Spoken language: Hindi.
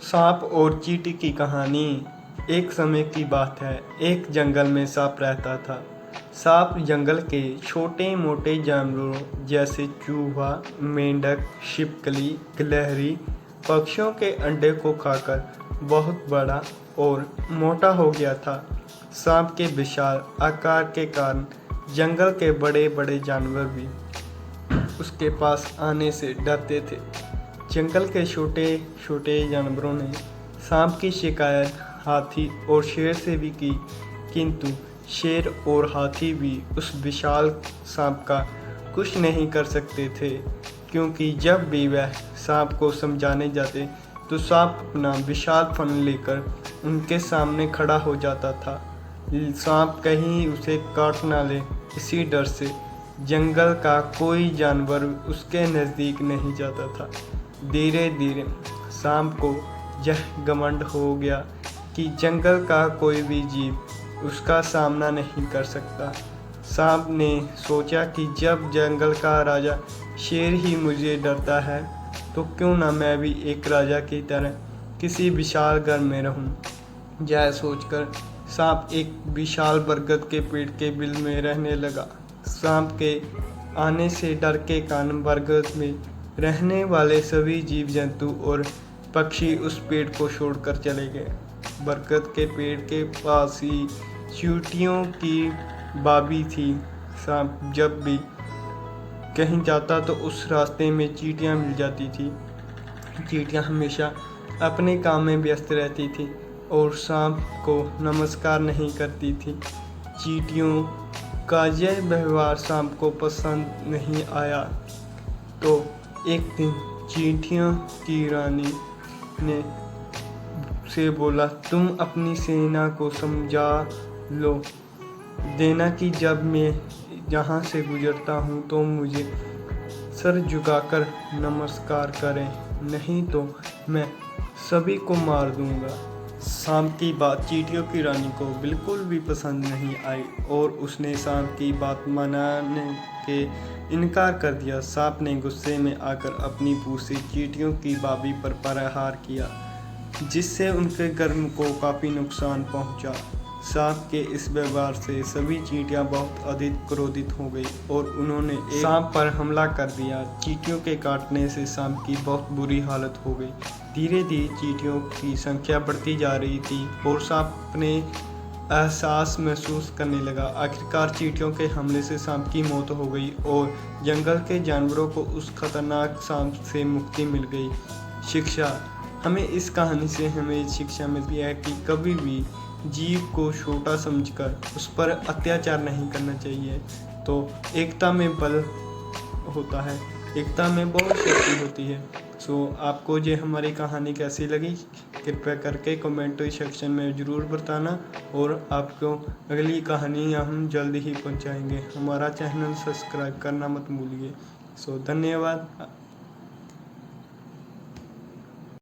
सांप और चींटी की कहानी। एक समय की बात है। एक जंगल में सांप रहता था। सांप जंगल के छोटे मोटे जानवरों जैसे चूहा, मेंढक, छिपकली, गिलहरी, पक्षियों के अंडे को खाकर बहुत बड़ा और मोटा हो गया था। सांप के विशाल आकार के कारण जंगल के बड़े बड़े जानवर भी उसके पास आने से डरते थे। जंगल के छोटे छोटे जानवरों ने सांप की शिकायत हाथी और शेर से भी की, किंतु शेर और हाथी भी उस विशाल सांप का कुछ नहीं कर सकते थे, क्योंकि जब भी वह सांप को समझाने जाते तो सांप अपना विशाल फन लेकर उनके सामने खड़ा हो जाता था। सांप कहीं उसे काट ना ले, इसी डर से जंगल का कोई जानवर उसके नज़दीक नहीं जाता था। धीरे धीरे सांप को यह घमंड हो गया कि जंगल का कोई भी जीव उसका सामना नहीं कर सकता। सांप ने सोचा कि जब जंगल का राजा शेर ही मुझे डरता है, तो क्यों ना मैं भी एक राजा की तरह किसी विशाल घर में रहूं। यह सोचकर सांप एक विशाल बरगद के पेड़ के बिल में रहने लगा। सांप के आने से डर के कारण बरगद में रहने वाले सभी जीव जंतु और पक्षी उस पेड़ को छोड़कर चले गए। बरगद के पेड़ के पास ही चींटियों की बाबी थी। सांप जब भी कहीं जाता तो उस रास्ते में चींटियां मिल जाती थी। चींटियां हमेशा अपने काम में व्यस्त रहती थी और सांप को नमस्कार नहीं करती थी। चींटियों का यह व्यवहार सांप को पसंद नहीं आया, तो एक दिन चींटियों की रानी ने से बोला, तुम अपनी सेना को समझा लो देना कि जब मैं यहाँ से गुजरता हूँ तो मुझे सर झुकाकर नमस्कार करें, नहीं तो मैं सभी को मार दूंगा। सांप की बात चींटियों की रानी को बिल्कुल भी पसंद नहीं आई और उसने सांप की बात मानने के इनकार कर दिया। सांप ने गुस्से में आकर अपनी पूंछ से चींटियों की बाबी पर प्रहार किया, जिससे उनके घर को काफ़ी नुकसान पहुंचा। सांप के इस व्यवहार से सभी चींटियां बहुत अधिक क्रोधित हो गई और उन्होंने सांप पर हमला कर दिया। चींटियों के काटने से सांप की बहुत बुरी हालत हो गई। धीरे धीरे चींटियों की संख्या बढ़ती जा रही थी और सांप अपने एहसास महसूस करने लगा। आखिरकार चींटियों के हमले से सांप की मौत हो गई और जंगल के जानवरों को उस खतरनाक सांप से मुक्ति मिल गई। शिक्षा। हमें इस कहानी से हमें शिक्षा मिलती है कि कभी भी जीव को छोटा समझकर उस पर अत्याचार नहीं करना चाहिए। तो एकता में बल होता है, एकता में बहुत शक्ति होती है। आपको ये हमारी कहानी कैसी लगी कृपया करके कमेंट सेक्शन में ज़रूर बताना और आपको अगली कहानी हम जल्दी ही पहुंचाएंगे। हमारा चैनल सब्सक्राइब करना मत भूलिए। धन्यवाद।